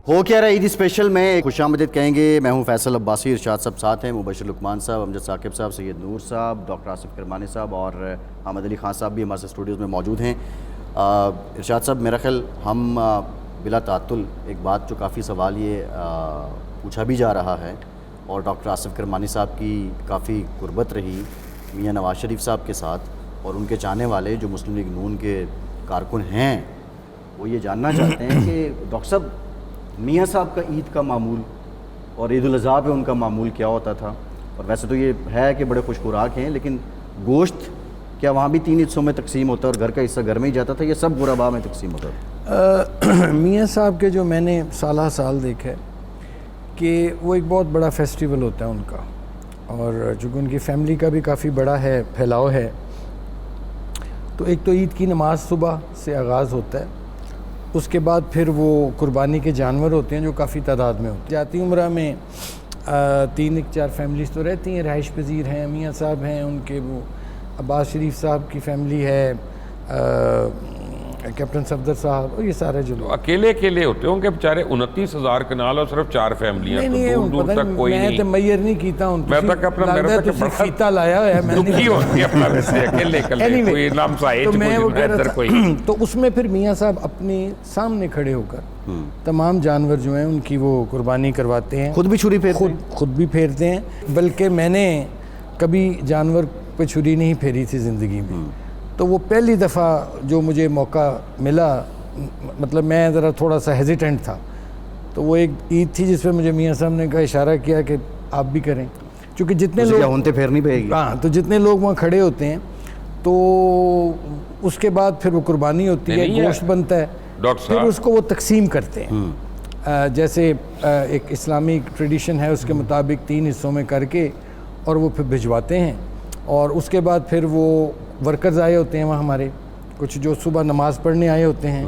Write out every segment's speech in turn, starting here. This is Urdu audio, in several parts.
ہو کیا رہا عید اسپیشل میں خوش آمدید کہیں گے. میں ہوں فیصل عباسی, ارشاد صاحب ساتھ ہیں, مبشر لقمان صاحب, امجد ثاقب صاحب, سید نور صاحب, ڈاکٹر آصف کرمانی صاحب اور حامد علی خان صاحب بھی ہمارے اسٹوڈیوز میں موجود ہیں. ارشاد صاحب, میرا خیال ہم بلا تعطل ایک بات جو کافی سوال یہ پوچھا بھی جا رہا ہے اور ڈاکٹر آصف کرمانی صاحب کی کافی قربت رہی میاں نواز شریف صاحب کے ساتھ, اور ان کے چاہنے والے جو مسلم لیگ نون کے کارکن ہیں وہ یہ جاننا چاہتے ہیں کہ ڈاکٹر صاحب میاں صاحب کا عید کا معمول اور عید الاضحیٰ پہ ان کا معمول کیا ہوتا تھا. اور ویسے تو یہ ہے کہ بڑے خوش خوراک ہیں, لیکن گوشت کیا وہاں بھی 3 حصوں میں تقسیم ہوتا ہے اور گھر کا حصہ گھر میں ہی جاتا تھا, یہ سب غرباء میں تقسیم ہوتا تھا؟ میاں صاحب کے جو میں نے سالہ سال دیکھا ہے کہ وہ ایک بہت بڑا فیسٹیول ہوتا ہے ان کا, اور چونکہ ان کی فیملی کا بھی کافی بڑا ہے, پھیلاؤ ہے, تو ایک تو عید کی نماز صبح سے آغاز ہوتا ہے, اس کے بعد پھر وہ قربانی کے جانور ہوتے ہیں جو کافی تعداد میں ہوتے ہیں. جاتی عمرہ میں 3-4 فیملیز تو رہتی ہیں, رہائش پذیر ہیں, میاں صاحب ہیں, ان کے وہ عباس شریف صاحب کی فیملی ہے, کیپٹن صفدر صاحب, اور یہ سارے جو لوگ اکیلے ہوتے ہوں کہ بیچارے 29,000 کنال اور صرف 4 فیملیاں, تو دور تک کوئی نہیں. میں تو میئر نہیں کیتا ہوں, میں تک اپنا میرا تک بڑا فیتا لایا ہے, میں دکھی ہوتی ہے اپنا ویسے اکیلے کوئی نام سائے کوئی. تو اس میں پھر میاں صاحب اپنے سامنے کھڑے ہو کر تمام جانور جو ہیں ان کی وہ قربانی کرواتے ہیں, خود بھی چھری پھیرتے ہیں, خود بھی پھیرتے ہیں. بلکہ میں نے کبھی جانور پہ چھری نہیں پھیری تھی زندگی میں, تو وہ پہلی دفعہ جو مجھے موقع ملا, مطلب میں ذرا تھوڑا سا ہیزیٹنٹ تھا, تو وہ ایک عید تھی جس پہ مجھے میاں صاحب نے کہا, اشارہ کیا کہ آپ بھی کریں, چونکہ جتنے لوگ ہونتے پھیرنی پڑے گی. ہاں, تو جتنے لوگ وہاں کھڑے ہوتے ہیں تو اس کے بعد پھر وہ قربانی ہوتی ہے, گوشت بنتا ہے, پھر اس کو وہ تقسیم کرتے ہیں. جیسے ایک اسلامی ٹریڈیشن ہے, اس کے مطابق 3 حصوں میں کر کے اور وہ پھر بھجواتے ہیں. اور اس کے بعد پھر وہ ورکرز آئے ہوتے ہیں وہاں ہمارے, کچھ جو صبح نماز پڑھنے آئے ہوتے ہیں,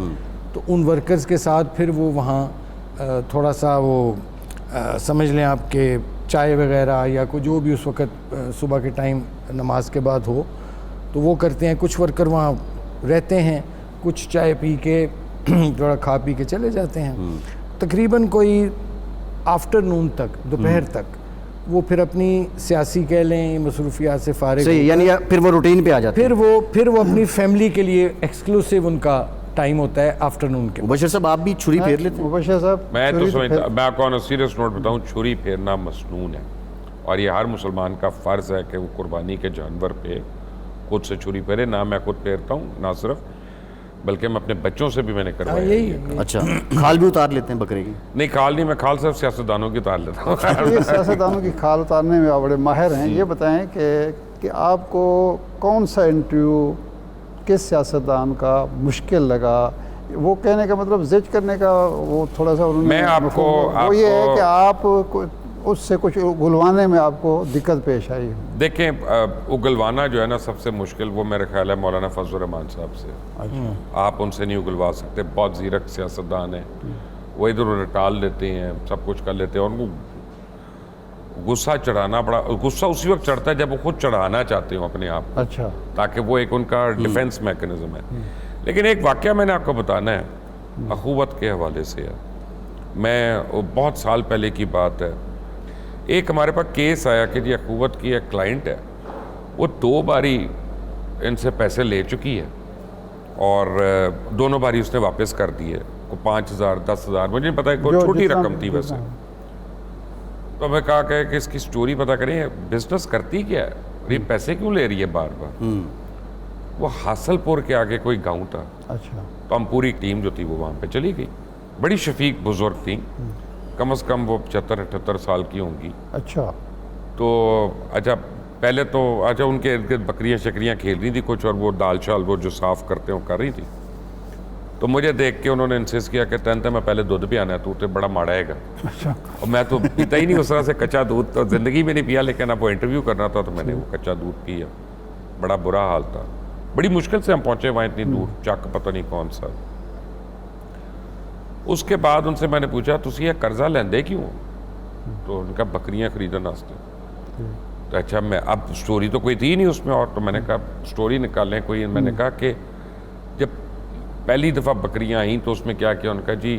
تو ان ورکرز کے ساتھ پھر وہ وہاں تھوڑا سا وہ سمجھ لیں آپ کے چائے وغیرہ یا کوئی جو بھی اس وقت صبح کے ٹائم نماز کے بعد ہو تو وہ کرتے ہیں. کچھ ورکر وہاں رہتے ہیں, کچھ چائے پی کے تھوڑا کھا پی کے چلے جاتے ہیں. تقریباً کوئی آفٹرنون تک, دوپہر تک وہ پھر اپنی سیاسی کہہ لیں مصروفیات سے فارغ, یعنی پھر وہ روٹین پہ آ جاتے ہیں, پھر وہ اپنی فیملی کے لیے ایکسکلوسیو ان کا ٹائم ہوتا ہے آفٹرنون کے. مبشر صاحب آپ بھی چھری پھیر لیتے ہیں؟ مبشر صاحب میں تو سمجھتا, میں آپ کو سیریس نوٹ بتاؤں, چھری پھیرنا مسنون ہے, اور یہ ہر مسلمان کا فرض ہے کہ وہ قربانی کے جانور پہ خود سے چھری پھیرے. نہ میں خود پھیرتا ہوں, نہ صرف, بلکہ میں اپنے بچوں سے بھی میں نے کروایا. اچھا, کھال بھی اتار لیتے ہیں بکرے کی؟ نہیں, کھال نہیں, میں کھال صرف سیاستدانوں کی اتار لیتا ہوں. یہ سیاستدانوں کی کھال اتارنے میں آپ بڑے ماہر ہیں. یہ بتائیں کہ آپ کو کون سا انٹرویو کس سیاستدان کا مشکل لگا؟ وہ کہنے کا مطلب زج کرنے کا وہ تھوڑا سا میں آپ کو وہ یہ ہے کہ آپ اس سے کچھ اگلوانے میں آپ کو دقت پیش آئی. دیکھیں, اگلوانا جو ہے نا سب سے مشکل, وہ میرے خیال ہے مولانا فضل الرحمان صاحب سے. آپ ان سے نہیں اگلوا سکتے, بہت زیرک سیاستدان ہیں, وہ ادھر ادھر ٹال دیتے ہیں, سب کچھ کر لیتے ہیں. اور ان کو غصہ چڑھانا بڑا, غصہ اسی وقت چڑھتا ہے جب وہ خود چڑھانا چاہتے ہوں اپنے آپ کو, اچھا, تاکہ وہ ایک ان کا ڈیفنس میکنزم ہے. لیکن ایک واقعہ میں نے آپ کو بتانا ہے, اخوت کے حوالے سے ہے. میں بہت سال پہلے کی بات ہے, ایک ہمارے پاس کیس آیا کہ جی اخوت کی ایک کلائنٹ ہے, وہ 2 باری ان سے پیسے لے چکی ہے, اور دونوں باری اس نے واپس کر دیے. 5,000 10,000 مجھے نہیں پتا, کوئی چھوٹی رقم تھی ویسے. تو میں کہا کہ اس کی سٹوری پتا کریں, بزنس کرتی کیا ہے, یہ پیسے کیوں لے رہی ہے بار بار. وہ حاصل پور کے آگے کوئی گاؤں تھا. اچھا, تو ہم پوری ٹیم جو تھی وہ وہاں پہ چلی گئی. بڑی شفیق بزرگ تھیں, کم از کم وہ 75-78 سال کی ہوں گی. اچھا, تو اچھا پہلے تو اچھا ان کے ارد گرد بکریاں شکریاں کھیل رہی تھی کچھ, اور وہ دال شال وہ جو صاف کرتے ہیں وہ کر رہی تھی. تو مجھے دیکھ کے انہوں نے انسسٹ کیا کہ تنتے میں پہلے دودھ پی آنا ہے, تو بڑا ماڑا ہے گا. اور میں تو پیتا ہی نہیں اس طرح سے کچا دودھ, تو زندگی میں نہیں پیا, لیکن اب وہ انٹرویو کرنا تھا تو میں نے وہ کچا دودھ پیا. بڑا برا حال تھا, بڑی مشکل سے ہم پہنچے وہاں اتنی دور, چک پتہ نہیں کون سا. اس کے بعد ان سے میں نے پوچھا تسی یہ قرضہ لیندے کیوں؟ تو ان کا بکریاں خریدنا واسطے. تو اچھا, میں اب سٹوری تو کوئی تھی نہیں اس میں, اور تو میں نے کہا سٹوری نکالیں کوئی. میں نے کہا کہ جب پہلی دفعہ بکریاں آئیں تو اس میں کیا ان کا جی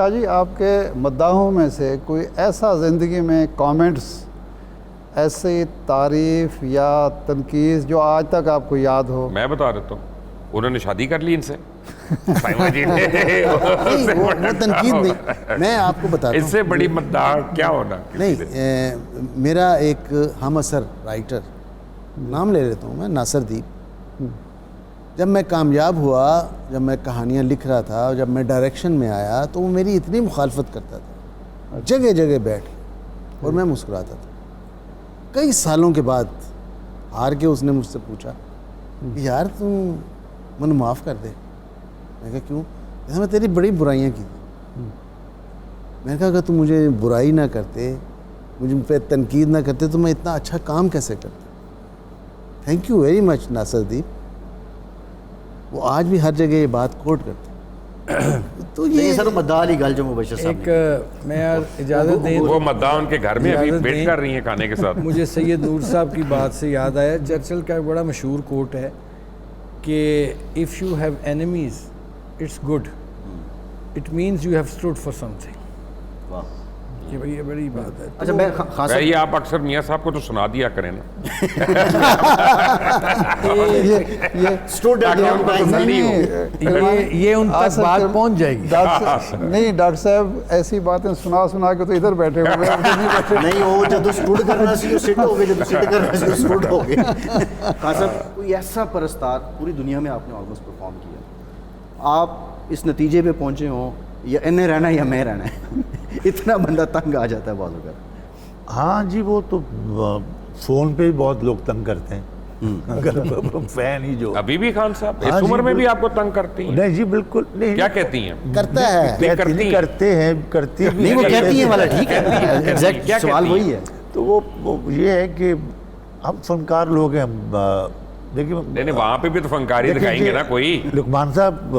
شاہ جی آپ کے مداحوں میں سے کوئی ایسا زندگی میں کامنٹس، ایسی تعریف یا تنقید جو آج تک آپ کو یاد ہو؟ میں بتا دیتا ہوں، انہوں نے شادی کر لی ان سے وہ تنقید نہیں، میں آپ کو بتاتا اس ہوں سے بڑی مداح کیا ہونا نہیں. میرا ایک ہم اثر رائٹر، نام لے لیتا ہوں میں، ناصر دیپ، جب میں کامیاب ہوا، جب میں کہانیاں لکھ رہا تھا، جب میں ڈائریکشن میں آیا تو وہ میری اتنی مخالفت کرتا تھا جگہ جگہ بیٹھ کے، اور میں مسکراتا تھا. کئی سالوں کے بعد ہار کے اس نے مجھ سے پوچھا کہ یار تم من معاف کر دے. میں کہا کیوں؟ کہا میں تیری بڑی برائیاں کی. میں نے کہا اگر تم مجھے برائی نہ کرتے، مجھے پہ تنقید نہ کرتے تو میں اتنا اچھا کام کیسے کرتا. تھینک یو ویری مچ ناصر دیپ. وہ آج بھی ہر جگہ یہ بات کوٹ کرتے. تو یہ سر مداح والی گل جو مبشر صاحب ایک میں یار اجازت دیں، وہ مداح ان کے گھر میں ابھی اجازت ویٹ دیں. کر رہی ہیں کھانے کے ساتھ. مجھے سید نور صاحب کی بات سے یاد آیا، چرچل کا ایک بڑا مشہور کوٹ ہے کہ if you have enemies it's good, it means you have stood for سم تھنگ. یہ بھائی یہ بڑی بات ہے. اچھا میں خان صاحب یہ آپ اکثر میاں صاحب کو تو سنا دیا کریں نا، یہ ان تک بات پہنچ جائے گی. نہیں ڈاکٹر صاحب ایسی باتیں سنا کے تو ادھر بیٹھے ہوئے ہیں. نہیں وہ جب سٹوڈ کرنا سی سٹ ہو گئے، جب سٹ کرنا سی سٹوڈ ہو گئے. خان صاحب کوئی ایسا پرستار پوری دنیا میں آپ نے آلموسٹ پرفارم کیا، آپ اس نتیجے پہ پہنچے ہوں یا انہیں رہنا ہے یا میں رہنا ہے، اتنا بندہ تنگ آ جاتا ہے بعض اوقات. ہاں جی وہ تو فون پہ بھی بہت لوگ تنگ کرتے ہیں، اگر فین ہی جو ابھی بھی خان صاحب اس عمر میں بھی آپ کو تنگ کرتی ہیں؟ نہیں جی بالکل نہیں. کیا کہتی ہیں؟ کرتا ہے، کرتے ہیں کرتی بھی نہیں وہ کہتی ہیں والا ٹھیک ہے، ایگزیکٹ سوال وہی ہے. تو وہ یہ ہے کہ ہم فنکار لوگ ہیں. دیکھیے نہیں وہاں پہ بھی تو فنکاری دکھائیں گے نا کوئی. لقمان صاحب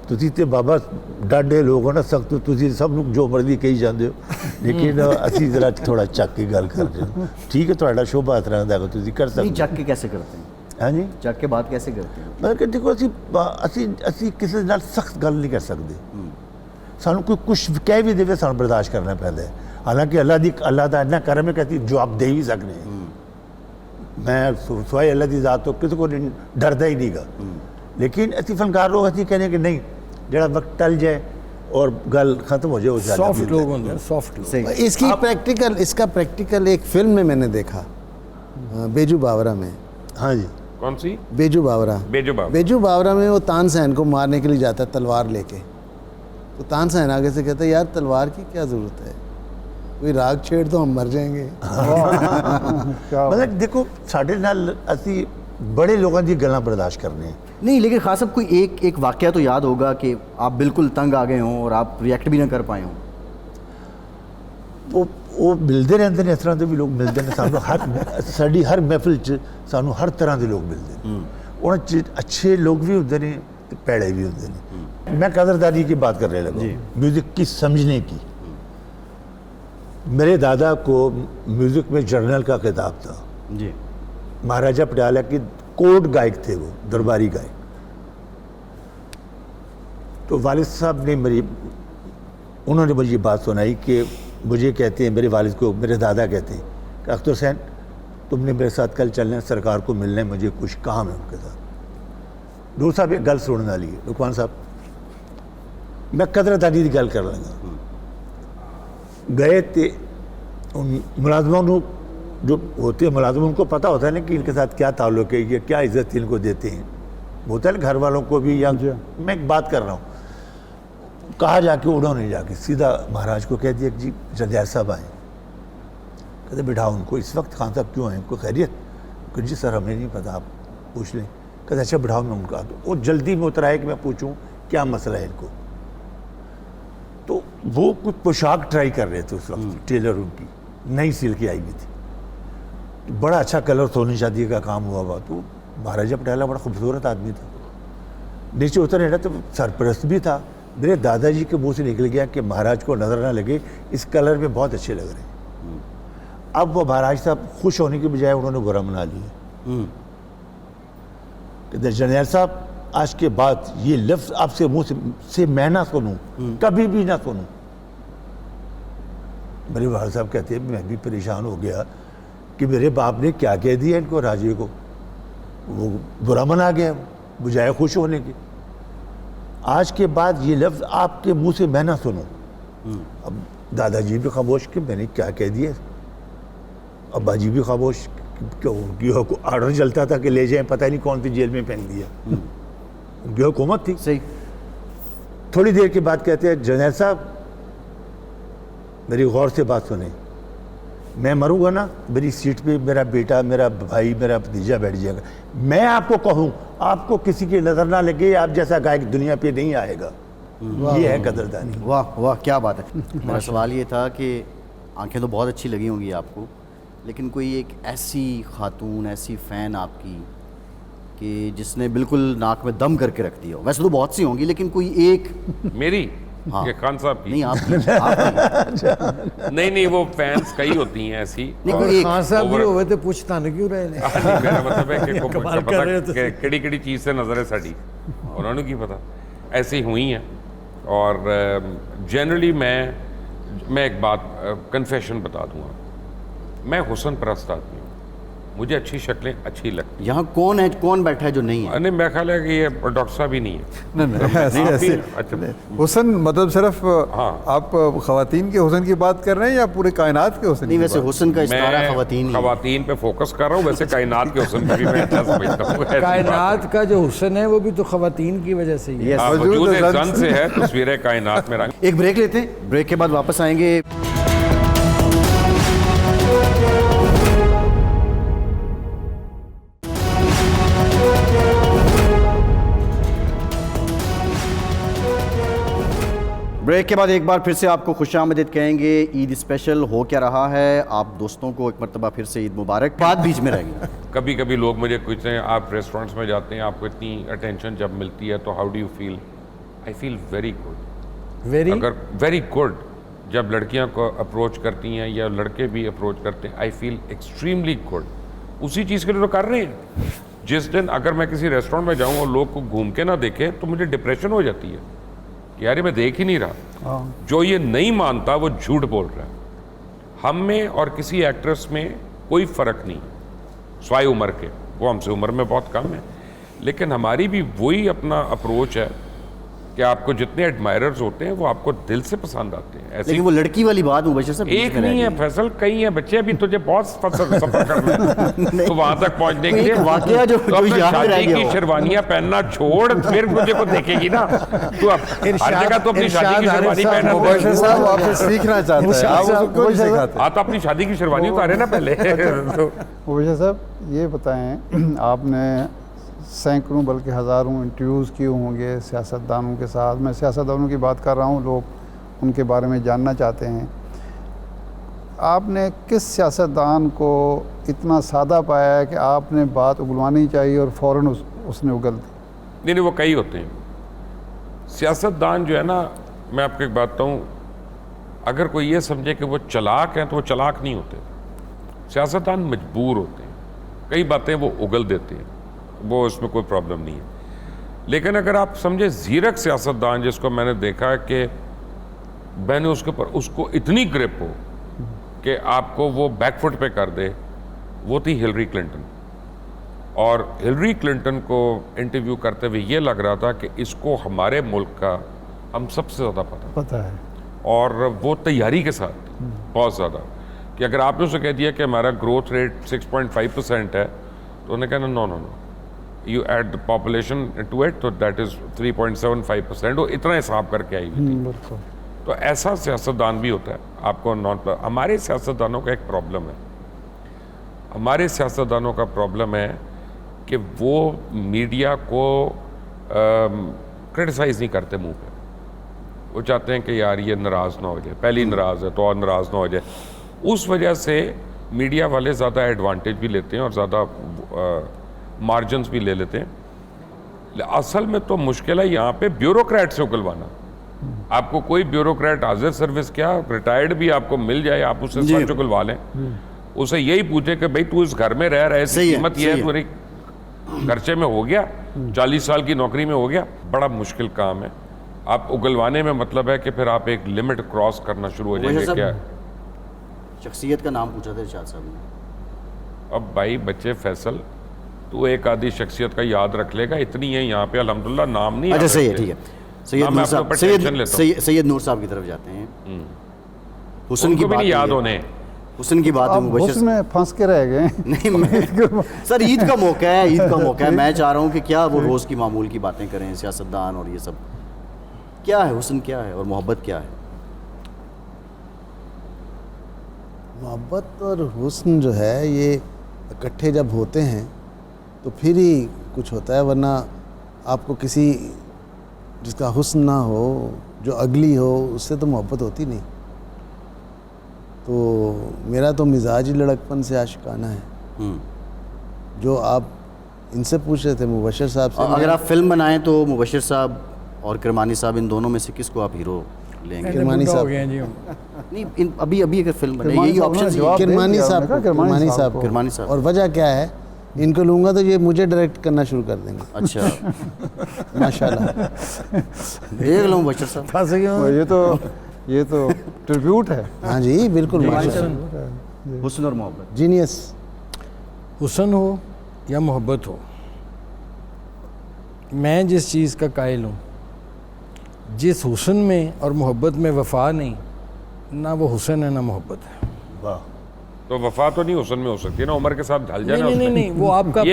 تسی تے بابا ڈاڈے لوگ ہو نا سخت، تسی سب لوگ جو مرضی کہی جاندے ہو، لیکن اسی ذرا تھوڑا چک کے گل کر رہے ہیں. ٹھیک ہے تھوڑا شعبہ اس طرح دا تسی کر سکتے. نہیں چک کے کیسے کرتے ہیں؟ ہاں جی چک کے بات کیسے کرتے ہیں؟ میں کہ دیکھو اسی کسی نال سخت گل نہیں کر سکتے. سانو کوئی کچھ کہہ بھی دے سانو برداشت کرنا پہلے. حالانکہ اللہ دا اتنا کرم ہے کہ جواب دے ہی سکنے ہیں. میں سوائے اللہ دی ذات تو کسی کو ڈردا ہی نہیں گا. لیکن اسی فنکار لوگ اسی کہنے کہ نہیں جڑا وقت ٹل جائے اور گل ختم ہو جائے. وہ سافٹ لوگ ہوتے ہیں، سافٹ لوگ. اس کا پریکٹیکل ایک فلم میں نے دیکھا، بیجو باورا میں. ہاں جی کون سی؟ بیجو باورا. بیجو باورا میں وہ تانسین کو مارنے کے لیے جاتا ہے تلوار لے کے. تو تانسین آگے سے کہتا ہے یار تلوار کی کیا ضرورت ہے، کوئی راگ چھیڑ تو ہم مر جائیں گے. مطلب دیکھو ساڈے نال اسی بڑے لوگوں دی گلاں برداشت کرنے ہیں. نہیں لیکن خاص صاحب کوئی ایک واقعہ تو یاد ہوگا کہ آپ بالکل تنگ آ گئے ہوں اور آپ ریئیکٹ بھی نہ کر پائے ہوں. وہ ملتے رہتے ہیں، اس طرح کے بھی لوگ ملتے ہیں. سانو ساری ہر محفل سانو ہر طرح کے لوگ ملتے ہیں. انہوں اچھے لوگ بھی ہوتے ہیں پیڑے بھی ہوتے ہیں. میں قدردانی کی بات کرنے لگا میوزک کی سمجھنے کی. میرے دادا کو میوزک میں جرنل کا خطاب تھا. جی مہاراجہ پٹیالہ کے کوٹ گائک تھے، وہ درباری گائک. تو والد صاحب نے انہوں نے مجھے یہ بات سنائی کہ مجھے کہتے ہیں، میرے والد کو میرے دادا کہتے ہیں کہ اختر حسین تم نے میرے ساتھ کل چلنا ہے، سرکار کو ملنا ہے، مجھے کچھ کام ہے ان کے ساتھ. نور صاحب ایک گل سننے والی ہے. لقمان صاحب میں قدردانی کی گل کر لگا. گئے تھے ان ملازموں جو ہوتے ہیں، ملازم ان کو پتہ ہوتا ہے نا کہ ان کے ساتھ کیا تعلق ہے، یہ کیا عزت ان کو دیتے ہیں. ہوتا ہے نا گھر والوں کو بھی. یا میں ایک بات کر رہا ہوں، کہا جا کے انہوں نے جا کے سیدھا مہاراج کو کہہ دیا کہ جی جندیال صاحب آئیں. کہتے بٹھاؤ ان کو. اس وقت خان صاحب کیوں آئیں، کوئی خیریت؟ کہ جی سر ہمیں نہیں پتہ، آپ پوچھ لیں. کہتے اچھا بٹھاؤ میں ان کا. وہ جلدی میں اتر آئے کہ میں پوچھوں کیا مسئلہ ہے ان کو. تو وہ کچھ پوشاک ٹرائی کر رہے تھے اس وقت. ٹیلر ان کی نئی سل کے آئی ہوئی تھی، بڑا اچھا کلر سونی شادی کا کام ہوا ہوا. تو مہاراجہ پٹیالہ بڑا خوبصورت آدمی تھا. نیچے اتر رہا تو سرپرست بھی تھا. میرے دادا جی کے منہ سے نکل گیا کہ مہاراج کو نظر نہ لگے اس کلر میں بہت اچھے لگ رہے ہیں. اب وہ مہاراج صاحب خوش ہونے کے بجائے انہوں نے برا منا لیا. کہ جنرل صاحب آج کے بعد یہ لفظ آپ سے منہ سے میں نہ سنوں، کبھی بھی نہ سنوں. میرے والد صاحب کہتے ہیں میں بھی پریشان ہو گیا کہ میرے باپ نے کیا کہہ دیا ان کو راجے کو, وہ برا منا گیا بجائے خوش ہونے کی. آج کے بعد یہ لفظ آپ کے منہ سے میں نہ سنوں. اب دادا جی بھی خاموش کہ میں نے کیا کہہ دیا, ابا جی بھی خاموش کہ آرڈر چلتا تھا کہ لے جائیں, پتہ نہیں کون سی جیل میں پھینک دیا, ان کی حکومت تھی. صحیح. تھوڑی دیر کے بعد کہتے ہیں جنید صاحب میری غور سے بات سنیں, میں مروں گا نا میری سیٹ پہ میرا بیٹا, میرا بھائی, میرا بھتیجا بیٹھ جائے گا. میں آپ کو کہوں آپ کو کسی کی نظر نہ لگے, آپ جیسا گائک دنیا پہ نہیں آئے گا. یہ ہے قدردانی. واہ واہ کیا بات ہے. میرا سوال یہ تھا کہ آنکھیں تو بہت اچھی لگی ہوں گی آپ کو, لیکن کوئی ایک ایسی خاتون, ایسی فین آپ کی کہ جس نے بالکل ناک میں دم کر کے رکھ دیا ہو؟ ویسے تو بہت سی ہوں گی لیکن کوئی ایک. میری کہ خان صاحب کی؟ نہیں آپ کی. نہیں وہ فینس کئی ہوتی ہیں ایسی. خان صاحب بھی ہوئے تو پوچھتا نہ کیوں رہے ہیں. میرا مطلب ہے کہ کیڑی کیڑی چیز سے نظر ہے ساڑی, انہوں نے کی پتا ایسی ہوئی ہیں. اور جنرلی میں ایک بات کنفیشن بتا دوں گا, میں حسن پرست آدمی ہوں, مجھے اچھی شکلیں اچھی لگتی. یہاں کون ہے, کون بیٹھا ہے جو نہیں ہے؟ نہیں میرا خیال ہے کہ یہ ڈاکٹر صاحب ہی نہیں ہے. نہیں حسن مطلب صرف آپ خواتین کے حسن کی بات کر رہے ہیں یا پورے کائنات کے حسن؟ نہیں ویسے حسن کا استعارہ خواتین پہ فوکس کر رہا ہوں, ویسے کائنات کے حسن بھی میں اچھا سمجھتا ہوں. کائنات کا جو حسن ہے وہ بھی تو خواتین کی وجہ سے ہی ہے. وجود زن سے ہے تصویر کائنات میں رنگ. ایک بریک لیتے ہیں, بریک کے بعد واپس آئیں گے. بریک کے بعد ایک بار پھر سے آپ کو خوش آمدید کہیں گے. عید اسپیشل ہو کیا رہا ہے, آپ دوستوں کو ایک مرتبہ پھر سے عید مبارک. بات بیچ میں رہ گئی. کبھی کبھی لوگ مجھے پوچھتے ہیں آپ ریسٹورینٹس میں جاتے ہیں, آپ کو اتنی اٹینشن جب ملتی ہے تو how do you feel? I feel very good. Very good. جب لڑکیاں کو اپروچ کرتی ہیں یا لڑکے بھی اپروچ کرتے ہیں, آئی فیل ایکسٹریملی گڈ. اسی چیز کے لیے تو کر رہے ہیں. جس دن اگر میں کسی ریسٹورینٹ میں جاؤں اور لوگ کو گھوم کے نہ دیکھیں تو مجھے ڈپریشن ہو جاتی ہے, یار یہ میں دیکھ ہی نہیں رہا. جو یہ نہیں مانتا وہ جھوٹ بول رہا ہے. ہم میں اور کسی ایکٹریس میں کوئی فرق نہیں سوائے عمر کے, وہ ہم سے عمر میں بہت کم ہے, لیکن ہماری بھی وہی اپنا اپروچ ہے کہ آپ کو جتنے ایڈمائررز ہوتے ہیں وہ آپ کو دل سے پسند آتے ہیں. لیکن وہ لڑکی والی بات مبشر صاحب ایک نہیں ہے فیصل, کئی ہیں بچے. ابھی تجھے بہت سفر کرنا ہے تو وہاں تک پہنچنے کے لیے واقعہ جو شادی کی شیروانیاں پہننا چھوڑ, پھر مجھے کو دیکھے گی نا تو ہر جگہ تو اپنی شادی کی شیروانی پہنا. مبشر صاحب آپ سے سیکھنا چاہتے ہیں, آپ اس کو کیوں نہیں سکھاتے؟ آپ اپنی شادی کی شیروانی اتارے نا پہلے. مبشر صاحب یہ بتائیں, آپ نے سینکڑوں بلکہ ہزاروں انٹرویوز کیے ہوں گے سیاستدانوں کے ساتھ. میں سیاستدانوں کی بات کر رہا ہوں, لوگ ان کے بارے میں جاننا چاہتے ہیں. آپ نے کس سیاستدان کو اتنا سادہ پایا ہے کہ آپ نے بات اگلوانی چاہیے اور فوراً اس نے اگل دی؟ نہیں وہ کئی ہوتے ہیں سیاستدان جو ہے نا. میں آپ کو ایک بات بتاؤں, اگر کوئی یہ سمجھے کہ وہ چلاک ہیں تو وہ چلاک نہیں ہوتے. سیاستدان مجبور ہوتے ہیں, کئی باتیں وہ اگل دیتے ہیں, وہ اس میں کوئی پرابلم نہیں ہے. لیکن اگر آپ سمجھے زیرک سیاستدان, جس کو میں نے دیکھا کہ میں نے اس کے اوپر اس کو اتنی گرپ ہو کہ آپ کو وہ بیک فٹ پہ کر دے, وہ تھی ہلری کلنٹن. اور ہلری کلنٹن کو انٹرویو کرتے ہوئے یہ لگ رہا تھا کہ اس کو ہمارے ملک کا ہم سب سے زیادہ پتہ ہے, اور وہ تیاری کے ساتھ بہت زیادہ, کہ اگر آپ نے اسے کہہ دیا کہ ہمارا گروتھ ریٹ 6.5% ہے تو انہوں نے کہا نو you add the population to it تو that is 3.75%. وہ اتنا حساب کر کے آئی ہوئی تھی. تو ایسا سیاستدان بھی ہوتا ہے. آپ کو ہمارے سیاستدانوں کا ایک پرابلم ہے, ہمارے سیاستدانوں کا پرابلم ہے کہ وہ میڈیا کو کرٹیسائز نہیں کرتے منہ پہ. وہ چاہتے ہیں کہ یار یہ ناراض نہ ہو جائے, پہلی ناراض ہے تو اور ناراض نہ ہو جائے. اس وجہ سے میڈیا والے زیادہ ایڈوانٹیج بھی لیتے ہیں اور زیادہ مارجنز بھی لے لیتے ہیں. اصل میں تو مشکل ہے یہاں پہ بیوروکریٹ سے اگلوانا. آپ کو کوئی بیوروکریٹ حاضر سروس کیا ریٹائرڈ بھی آپ کو مل جائے, آپ اسے سچ اگلوا لیں, اسے یہی پوچھیں کہ بھائی تو اس گھر میں رہ رہے تھے, قیمت یہ ہے تمہاری خرچے میں ہو گیا, 40 سال کی نوکری میں ہو گیا. بڑا مشکل کام ہے. آپ اگلوانے میں مطلب ہے کہ پھر آپ ایک لمٹ کراس کرنا شروع ہو جائیں گے. کیا شخصیت کا نام پوچھا تھا ارشاد صاحب نے. اب بھائی بچے فیصل تو ایک آدھی شخصیت کا یاد رکھ لے گا, اتنی ہے یہاں پہ الحمدللہ نام نہیں. اچھا صحیح ہے, ٹھیک ہے. سید نور صاحب, سید نور صاحب کی طرف جاتے ہیں. حسن کی بات یاد ہونے, حسن کی بات ہے. مبشر حسن میں پھنس کے رہ گئے. نہیں سر, عید کا موقع ہے, عید کا موقع ہے. میں چاہ رہا ہوں کہ کیا وہ روز کی معمول کی باتیں کریں, سیاستدان اور یہ سب. کیا ہے حسن, کیا ہے, اور محبت کیا ہے؟ محبت اور حسن جو ہے یہ اکٹھے جب ہوتے ہیں تو پھر ہی کچھ ہوتا ہے, ورنہ آپ کو کسی جس کا حسن نہ ہو, جو اگلی ہو, اس سے تو محبت ہوتی نہیں. تو میرا تو مزاج ہی لڑکپن سے عاشقانہ ہے. جو آپ ان سے پوچھ رہے تھے مبشر صاحب سے, اگر آپ فلم بنائیں تو مبشر صاحب اور کرمانی صاحب, ان دونوں میں سے کس کو آپ ہیرو لیں گے؟ کرمانی صاحب. نہیں ابھی اگر فلم بنے, یہی آپشن. کرمانی صاحب, کرمانی صاحب, کرمانی صاحب. اور وجہ کیا ہے, ان کو لوں گا تو یہ مجھے ڈائریکٹ کرنا شروع کر دیں گے. اچھا ماشاءاللہ. دیکھ لوں مبشر صاحب. یہ تو ٹریبیوٹ ہے. ہاں جی بالکل ماشاءاللہ. حسن اور محبت, جینیس. حسن ہو یا محبت ہو, میں جس چیز کا قائل ہوں, جس حسن میں اور محبت میں وفا نہیں, نہ وہ حسن ہے نہ محبت ہے. تو وفا تو نہیں حسن میں ہو سکتی نا, عمر کے ساتھ ڈھل جانا. نہیں وہ آپ کا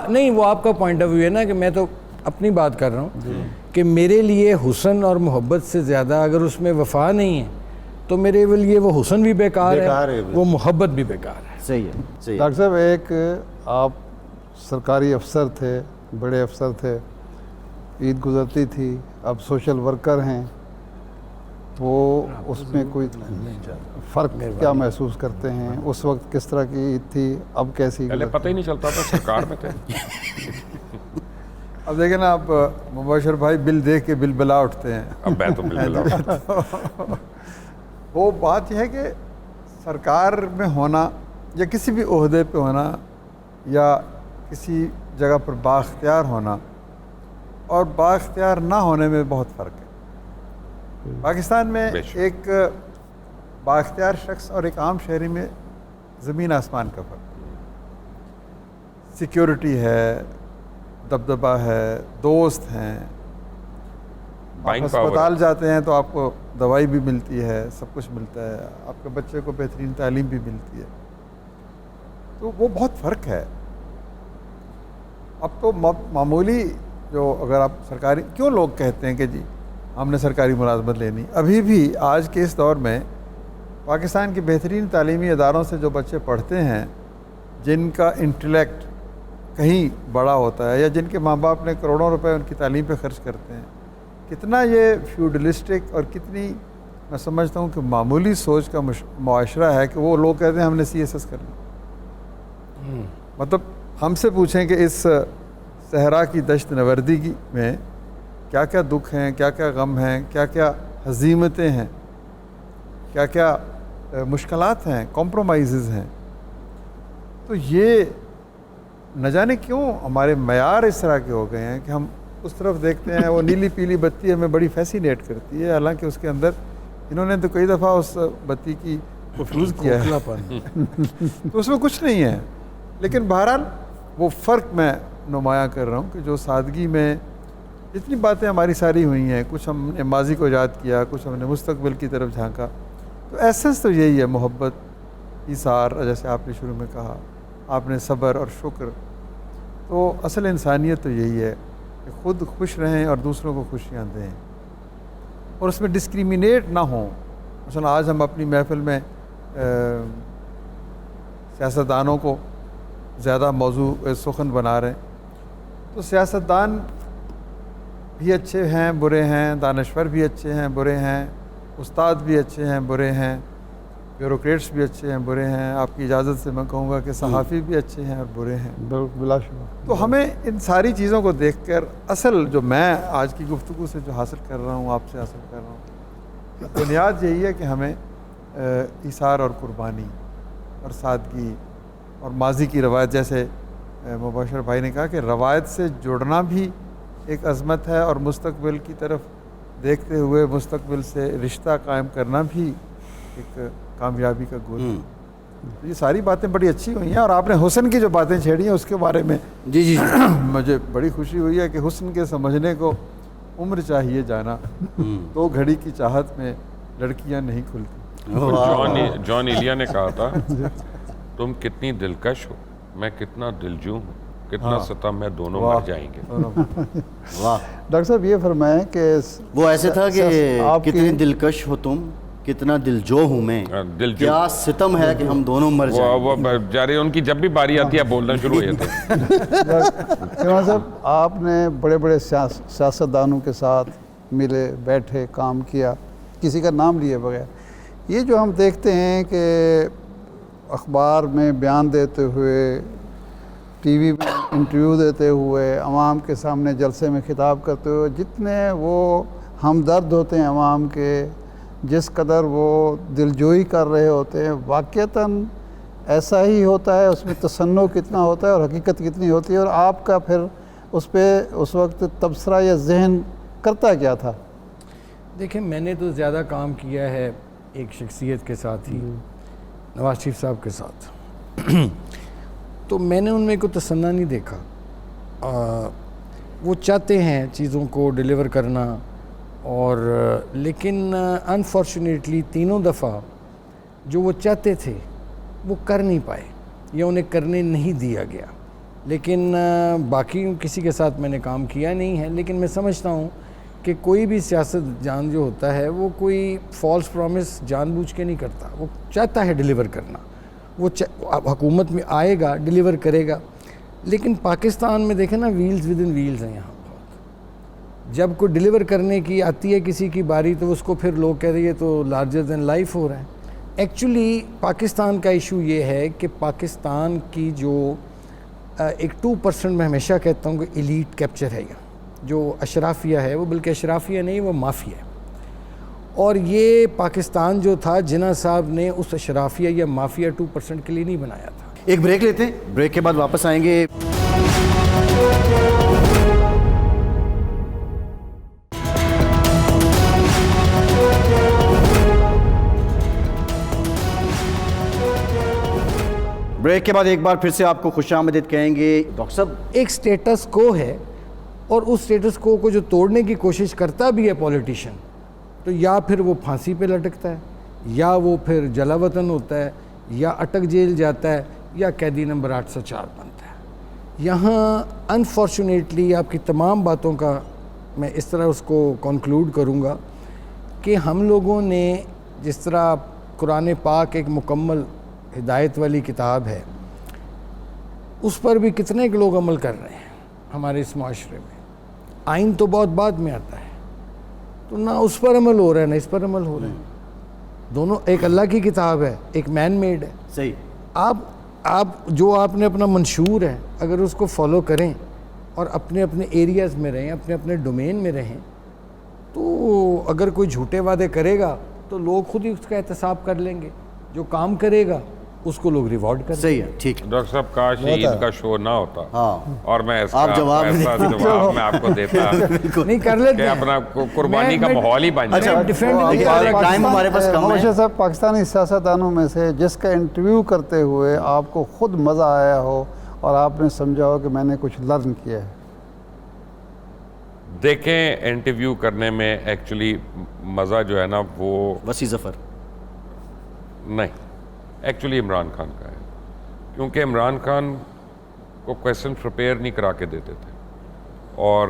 نہیں, وہ آپ کا پوائنٹ آف ویو ہے نا, کہ میں تو اپنی بات کر رہا ہوں کہ میرے لیے حسن اور محبت سے زیادہ اگر اس میں وفا نہیں ہے تو میرے لیے وہ حسن بھی بیکار ہے, وہ محبت بھی بیکار ہے. صحیح ہے, صحیح ہے. ڈاکٹر صاحب, ایک آپ سرکاری افسر تھے, بڑے افسر تھے, عید گزرتی تھی, اب سوشل ورکر ہیں, وہ اس میں کوئی فرق کیا محسوس کرتے ہیں؟ اس وقت کس طرح کی عید تھی, اب کیسی؟ پہلے پتہ ہی نہیں چلتا تھا, سرکار میں تھے. اب دیکھیں نا, آپ مبشر بھائی بل دیکھ کے بل بلا اٹھتے ہیں. اب میں تو بالکل وہ بات یہ ہے کہ سرکار میں ہونا یا کسی بھی عہدے پہ ہونا یا کسی جگہ پر بااختیار ہونا اور بااختیار نہ ہونے میں بہت فرق ہے. پاکستان میں ایک بااختیار شخص اور ایک عام شہری میں زمین آسمان کا فرق ہے. سیکیورٹی ہے, دبدبہ ہے, دوست ہیں, آپ اسپتال جاتے ہیں تو آپ کو دوائی بھی ملتی ہے, سب کچھ ملتا ہے, آپ کے بچے کو بہترین تعلیم بھی ملتی ہے. تو وہ بہت فرق ہے. اب تو معمولی جو, اگر آپ سرکاری, کیوں لوگ کہتے ہیں کہ جی ہم نے سرکاری ملازمت لینی, ابھی بھی آج کے اس دور میں پاکستان کے بہترین تعلیمی اداروں سے جو بچے پڑھتے ہیں, جن کا انٹلیکٹ کہیں بڑا ہوتا ہے یا جن کے ماں باپ نے کروڑوں روپے ان کی تعلیم پہ خرچ کرتے ہیں, کتنا یہ فیوڈلسٹک اور کتنی میں سمجھتا ہوں کہ معمولی سوچ کا معاشرہ ہے کہ وہ لوگ کہتے ہیں ہم نے CSS کرنا. مطلب ہم سے پوچھیں کہ اس صحرا کی دشت نوردی میں کیا کیا دکھ ہیں, کیا کیا غم ہیں, کیا کیا ہزیمتیں ہیں, کیا کیا مشکلات ہیں, کمپرومائزز ہیں. تو یہ نہ جانے کیوں ہمارے معیار اس طرح کے ہو گئے ہیں کہ ہم اس طرف دیکھتے ہیں, وہ نیلی پیلی بتی ہمیں بڑی فیسینیٹ کرتی ہے, حالانکہ اس کے اندر انہوں نے تو کئی دفعہ اس بتی کی فیوز کیا ہے تو اس میں کچھ نہیں ہے. لیکن بہرحال وہ فرق میں نمایاں کر رہا ہوں کہ جو سادگی میں جتنی باتیں ہماری ساری ہوئی ہیں, کچھ ہم نے ماضی کو یاد کیا, کچھ ہم نے مستقبل کی طرف جھانکا, تو ایسنس تو یہی ہے, محبت, ایثار, جیسے آپ نے شروع میں کہا, آپ نے صبر اور شکر. تو اصل انسانیت تو یہی ہے کہ خود خوش رہیں اور دوسروں کو خوشیاں دیں, اور اس میں ڈسکریمنیٹ نہ ہوں. مثلا آج ہم اپنی محفل میں سیاستدانوں کو زیادہ موضوع سخن بنا رہے ہیں, تو سیاستدان بھی اچھے ہیں, برے ہیں, دانشور بھی اچھے ہیں, برے ہیں, استاد بھی اچھے ہیں, برے ہیں, بیوروکریٹس بھی اچھے ہیں, برے ہیں. آپ کی اجازت سے میں کہوں گا کہ صحافی بھی اچھے ہیں اور برے ہیں. بلا شبہ. تو ہمیں ان ساری چیزوں کو دیکھ کر اصل جو میں آج کی گفتگو سے جو حاصل کر رہا ہوں, آپ سے حاصل کر رہا ہوں, بنیاد یہی ہے کہ ہمیں ایثار اور قربانی اور سادگی اور ماضی کی روایت, جیسے مبشر بھائی نے کہا کہ روایت سے جڑنا بھی ایک عظمت ہے, اور مستقبل کی طرف دیکھتے ہوئے مستقبل سے رشتہ قائم کرنا بھی ایک کامیابی کا گول. تو یہ ساری باتیں بڑی اچھی ہوئی ہیں. اور آپ نے حسن کی جو باتیں چھیڑی ہیں اس کے بارے میں جی جی مجھے بڑی خوشی ہوئی ہے کہ حسن کے سمجھنے کو عمر چاہیے جانا, تو گھڑی کی چاہت میں لڑکیاں نہیں کھلتی. جان ایلیا نے کہا تھا تم کتنی دلکش ہو, میں کتنا دلجو ہوں, کتنا ستم ہے, دونوں مر جائیں گے. واہ. ڈاکٹر صاحب یہ فرمائیں کہ وہ ایسے تھا کہ کتنی دلکش ہو تم, کتنا دلجو ہوں میں, کیا ستم ہے کہ ہم دونوں مر جائیں. وہ جارے ان کی جب بھی باری آتی ہے بولنا شروع ہو جاتے ہیں. صاحب آپ نے بڑے بڑے سیاستدانوں کے ساتھ ملے, بیٹھے, کام کیا, کسی کا نام لیے بغیر. یہ جو ہم دیکھتے ہیں کہ اخبار میں بیان دیتے ہوئے, ٹی وی میں انٹرویو دیتے ہوئے, عوام کے سامنے جلسے میں خطاب کرتے ہوئے, جتنے وہ ہمدرد ہوتے ہیں عوام کے, جس قدر وہ دلجوئی کر رہے ہوتے ہیں, واقعتاً ایسا ہی ہوتا ہے؟ اس میں تصنع کتنا ہوتا ہے اور حقیقت کتنی ہوتی ہے؟ اور آپ کا پھر اس پہ اس وقت تبصرہ یا ذہن کرتا کیا تھا؟ دیکھیں, میں نے تو زیادہ کام کیا ہے ایک شخصیت کے ساتھ ہی, نواز شریف صاحب کے ساتھ. تو میں نے ان میں کوئی تصنع نہیں دیکھا. وہ چاہتے ہیں چیزوں کو ڈیلیور کرنا, اور لیکن انفارچونیٹلی تینوں دفعہ جو وہ چاہتے تھے وہ کر نہیں پائے یا انہیں کرنے نہیں دیا گیا. لیکن باقی کسی کے ساتھ میں نے کام کیا نہیں ہے. لیکن میں سمجھتا ہوں کہ کوئی بھی سیاست جان جو ہوتا ہے وہ کوئی فالس پرومس جان بوجھ کے نہیں کرتا, وہ چاہتا ہے ڈیلیور کرنا. وہ حکومت میں آئے گا, ڈیلیور کرے گا. لیکن پاکستان میں دیکھیں نا, ویلز ود ان ویلز ہیں یہاں. جب کوئی ڈیلیور کرنے کی آتی ہے کسی کی باری تو اس کو پھر لوگ کہہ رہے ہیں تو لارجر دین لائف ہو رہا ہے. ایکچولی پاکستان کا ایشو یہ ہے کہ پاکستان کی جو ایک 2% میں ہمیشہ کہتا ہوں کہ ایلیٹ کیپچر ہے, جو اشرافیہ ہے, وہ بلکہ اشرافیہ نہیں, وہ مافیا ہے. اور یہ پاکستان جو تھا, جناح صاحب نے اس اشرافیہ یا مافیا 2% کے لیے نہیں بنایا تھا. ایک بریک لیتے ہیں, بریک کے بعد واپس آئیں گے. بریک کے بعد ایک بار پھر سے آپ کو خوش آمدید کہیں گے. ڈاکٹر صاحب, ایک سٹیٹس کو ہے, اور اس سٹیٹس کو جو توڑنے کی کوشش کرتا بھی ہے پولیٹیشین, تو یا پھر وہ پھانسی پہ لٹکتا ہے, یا وہ پھر جلا وطن ہوتا ہے, یا اٹک جیل جاتا ہے, یا قیدی نمبر 804 بنتا ہے. یہاں انفارچونیٹلی آپ کی تمام باتوں کا میں اس طرح اس کو کنکلوڈ کروں گا کہ ہم لوگوں نے, جس طرح قرآن پاک ایک مکمل ہدایت والی کتاب ہے, اس پر بھی کتنے لوگ عمل کر رہے ہیں ہمارے اس معاشرے میں. آئین تو بہت بعد میں آتا ہے, تو نہ اس پر عمل ہو رہا ہے نہ اس پر عمل ہو رہا ہے. دونوں, ایک اللہ کی کتاب ہے, ایک مین میڈ ہے. صحیح. آپ جو آپ نے اپنا منشور ہے, اگر اس کو فالو کریں اور اپنے اپنے ایریاز میں رہیں, اپنے اپنے ڈومین میں رہیں, تو اگر کوئی جھوٹے وعدے کرے گا تو لوگ خود ہی اس کا احتساب کر لیں گے. جو کام کرے گا اس کو لوگ ریوارڈ کریں. صحیح ہے, ٹھیک. ڈاکٹر صاحب کاش عید کا شو نہ ہوتا, ہاں, اور میں اس آپ کا جواب ایسا جواب میں آپ کو دیتا نہیں کر لیتے کہ اپنا قربانی کا ماحول ہی بن جائے. ٹائم ہمارے پاس کم ہے. صاحب, پاکستانی سیاستدانوں میں سے جس کا انٹرویو کرتے ہوئے آپ کو خود مزہ آیا ہو اور آپ نے سمجھا ہو کہ میں نے کچھ لرن کیا ہے؟ دیکھیں, انٹرویو کرنے میں ایکچولی مزہ جو ہے نا وہ وسیع ظفر نہیں, ایکچولی عمران خان کا ہے. کیونکہ عمران خان کو کویسچن پریپیئر نہیں کرا کے دیتے تھے, اور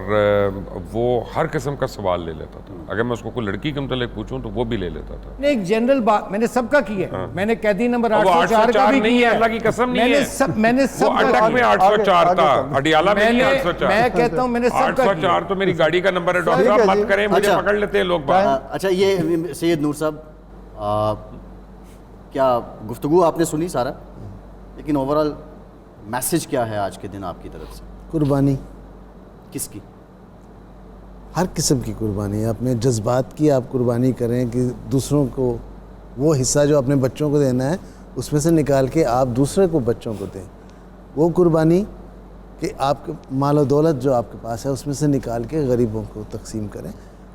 وہ ہر قسم کا سوال لے لیتا تھا. اگر میں اس کو کوئی لڑکی کے متعلق پوچھوں تو وہ بھی لے لیتا تھا. ایک جنرل بات میں نے سب کا کی ہے. میں نے قیدی نمبر 804 کا بھی نہیں ہے, اللہ کی قسم نہیں ہے. میں نے سب اٹک میں 804 تھا, اڈیالہ میں نہیں 804. میں کہتا ہوں میں نے سب کا 804 تو میری گاڑی کا نمبر ہے. ڈاکٹر صاحب مت کریں, مجھے پکڑ لیتے ہیں لوگ. اچھا, یہ سید نور صاحب, کیا گفتگو آپ نے سنی سارا, لیکن اوورال میسج کیا ہے آج کے دن آپ کی طرف سے؟ قربانی. کس کی؟ ہر قسم کی قربانی. اپنے جذبات کی آپ قربانی کریں کہ دوسروں کو وہ حصہ جو اپنے بچوں کو دینا ہے اس میں سے نکال کے آپ دوسرے کو بچوں کو دیں. وہ قربانی کہ آپ کے مال و دولت جو آپ کے پاس ہے اس میں سے نکال کے غریبوں کو تقسیم کریں.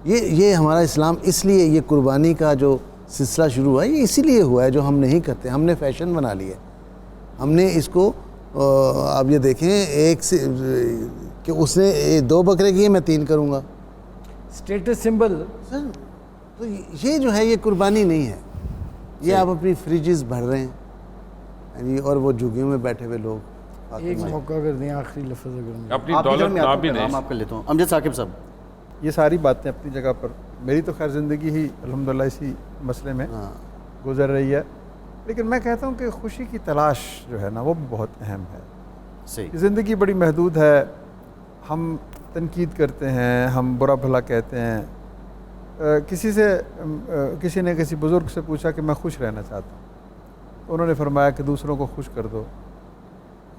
یہ ہمارا اسلام اس لیے یہ قربانی کا جو سلسلہ شروع ہوا ہے یہ اسی لیے ہوا ہے جو ہم نہیں کرتے. ہم نے فیشن بنا لیا ہے. ہم نے اس کو آپ یہ دیکھیں ایک سے کہ اس نے 2 بکرے کیے میں 3 کروں گا. اسٹیٹس سمبل سر تو یہ جو ہے یہ قربانی نہیں ہے. یہ آپ اپنی فریجز بھر رہے ہیں یعنی اور وہ جھگیوں میں بیٹھے ہوئے لوگ. ایک موقع اگر دیں آخری لفظ اگر اپنی دولت نہ بھی دیں. آپ کر لیتا ہوں امجد ثاقب صاحب. یہ ساری باتیں اپنی جگہ پر. میری تو خیر زندگی ہی الحمدللہ اسی مسئلے میں گزر رہی ہے. لیکن میں کہتا ہوں کہ خوشی کی تلاش جو ہے نا وہ بہت اہم ہے. صحیح. زندگی بڑی محدود ہے. ہم تنقید کرتے ہیں, ہم برا بھلا کہتے ہیں. کسی نے کسی بزرگ سے پوچھا کہ میں خوش رہنا چاہتا ہوں, تو انہوں نے فرمایا کہ دوسروں کو خوش کر دو,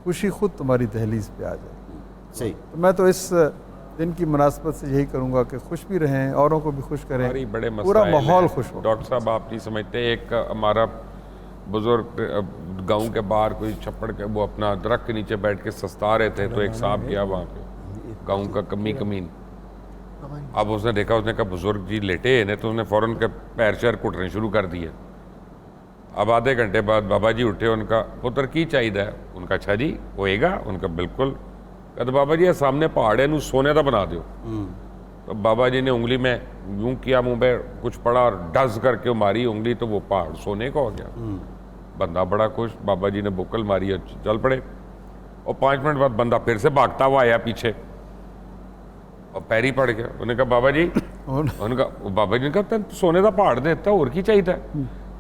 خوشی خود تمہاری دہلیز پہ آ جائے. صحیح. تو میں تو اس دن کی مناسبت سے یہی کروں گا کہ خوش بھی رہیں, اوروں کو بھی خوش کریں, بڑے پورا مسائل ماحول ہیں. خوش ہو. ڈاکٹر صاحب آپ نہیں سمجھتے, ایک ہمارا بزرگ گاؤں کے باہر کوئی چھپڑ کے وہ اپنا درخت کے نیچے بیٹھ کے سستا رہے تھے, تو ایک صاحب گیا وہاں پہ گاؤں کا کمین. اب اس نے دیکھا, اس نے کہا بزرگ جی لیٹے ہیں, تو اس نے فوراً کے پیر شیر کٹنے شروع کر دیے. اب آدھے گھنٹے بعد بابا جی اٹھے, ان کا پتر کی چاہیے, ان کا اچھا جی ہوئے گا, ان کا بالکل. کہتے بابا جی سامنے پہاڑ ہے, سونے کا بنا دیو. تو بابا جی نے انگلی میں یوں کیا, منہ پہ کچھ پڑا اور ڈز کر کے ماری انگلی, تو وہ پہاڑ سونے کا ہو گیا. بندہ بڑا خوش, بابا جی نے بکل ماری اور چل پڑے. اور 5 منٹ بعد بندہ پھر سے بھاگتا ہوا آیا پیچھے اور پیری پڑ گیا. انہوں نے کہا بابا جی, بابا جی نے کہا سونے کا پہاڑ دیتا اور کی چاہیے.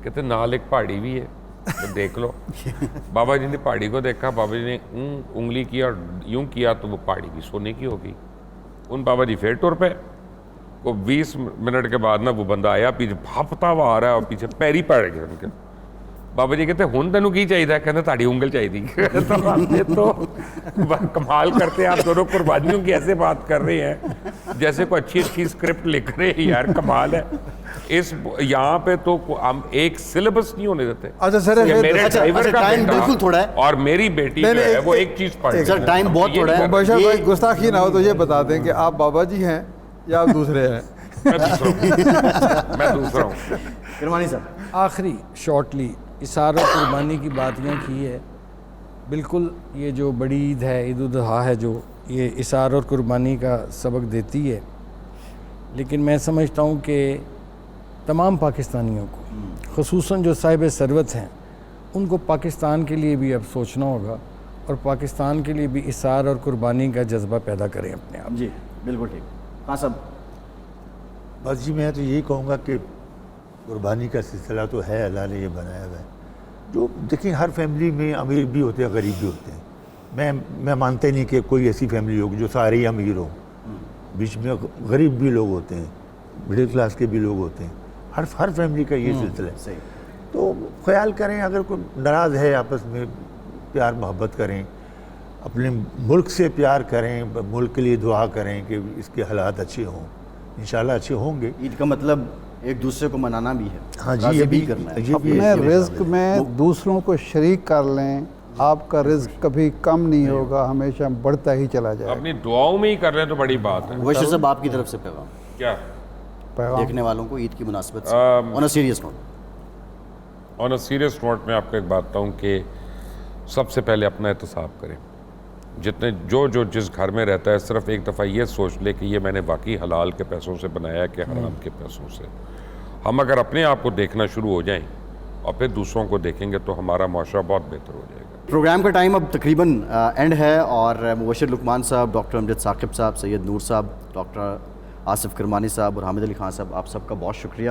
کہتے نال ایک پہاڑی بھی ہے, تو دیکھ لو. بابا جی نے پہاڑی کو دیکھا, بابا جی نے انگلی کی اور یوں کیا, تو وہ پہاڑی بھی سونے کی ہو گئی. ان بابا جی پھر ٹور پہ. کو 20 منٹ کے بعد نا وہ بندہ آیا پیچھے بھاپتا ہوا آ رہا ہے, اور پیچھے پیری پڑ گیا ان کے. بابا جی کہتے ہن تینوں کی چاہیے, کہتے تاڑی انگل چاہیے. تو کمال کرتے ہیں آپ دونوں, قربانیوں کی ایسے بات کر رہے ہیں جیسے کوئی اچھی اسکرپٹ لکھ رہے ہیں. یار کمال ہے. اس یہاں پہ تو ہم ایک سلیبس نہیں ہونے دیتے. اچھا سر, میرے ڈرائیور کا ٹائم بالکل تھوڑا ہے, اور میری بیٹی جو ہے وہ ایک چیز پڑھ. سر ٹائم بہت تھوڑا ہے. مبشر بھائی گستاخی نہ ہو تو یہ بتا دیں کہ آپ بابا جی ہیں یا آپ دوسرے ہیں. میں دوسرا ہوں. کرمانی صاحب آخری شارٹلی اثار و قربانی کی بات یہ کی ہے. بالکل یہ جو بڑی عید ہے, عید الاضحیٰ ہے, جو یہ اثار اور قربانی کا سبق دیتی ہے. لیکن میں سمجھتا ہوں کہ تمام پاکستانیوں کو, خصوصاً جو صاحب ثروت ہیں, ان کو پاکستان کے لیے بھی اب سوچنا ہوگا, اور پاکستان کے لیے بھی اثار اور قربانی کا جذبہ پیدا کریں اپنے آپ. جی بالکل ٹھیک. ہاں صاحب. بس جی میں تو یہی کہوں گا کہ قربانی کا سلسلہ تو ہے, اللہ نے یہ بنایا ہوا ہے. جو دیکھیں ہر فیملی میں امیر بھی ہوتے ہیں, غریب بھی ہوتے ہیں. میں مانتے نہیں کہ کوئی ایسی فیملی ہوگی جو سارے ہی امیر ہوں. بیچ میں غریب بھی لوگ ہوتے ہیں, مڈل کلاس کے بھی لوگ ہوتے ہیں. ہر فیملی کا یہ سلسلہ ہے. تو خیال کریں, اگر کوئی ناراض ہے آپس میں پیار محبت کریں, اپنے ملک سے پیار کریں, ملک کے لیے دعا کریں کہ اس کے حالات اچھے ہوں. انشاءاللہ اچھے ہوں گے. عید کا مطلب ایک دوسرے کو منانا بھی ہے, ہاں جی, راضی یہ بھی بھی کرنا ہے. اپنے رزق میں دوسروں کو شریک کر لیں, آپ کا رزق کبھی کم نہیں ہوگا, ہمیشہ بڑھتا ہی چلا جائے گا. اپنی دعاؤں میں ہی کر رہے ہیں تو بڑی بات ہے. مبشر صاحب آپ کی طرف سے پیغام کیا دیکھنے والوں کو عید کی مناسبت سے on a serious note? On a serious note میں آپ کو ایک بات بتاؤں کہ سب سے پہلے اپنا احتساب کریں. جتنے جو جس گھر میں رہتا ہے, صرف ایک دفعہ یہ سوچ لے کہ یہ میں نے واقعی حلال کے پیسوں سے بنایا ہے کہ حرام کے پیسوں سے. ہم اگر اپنے آپ کو دیکھنا شروع ہو جائیں اور پھر دوسروں کو دیکھیں گے تو ہمارا معاشرہ بہت بہتر ہو جائے گا. پروگرام کا ٹائم اب تقریباً اینڈ ہے, اور مبشر لقمان صاحب, ڈاکٹر امجد ثاقب صاحب, سید نور صاحب, ڈاکٹر آصف کرمانی صاحب اور حامد علی خان صاحب, آپ سب کا بہت شکریہ.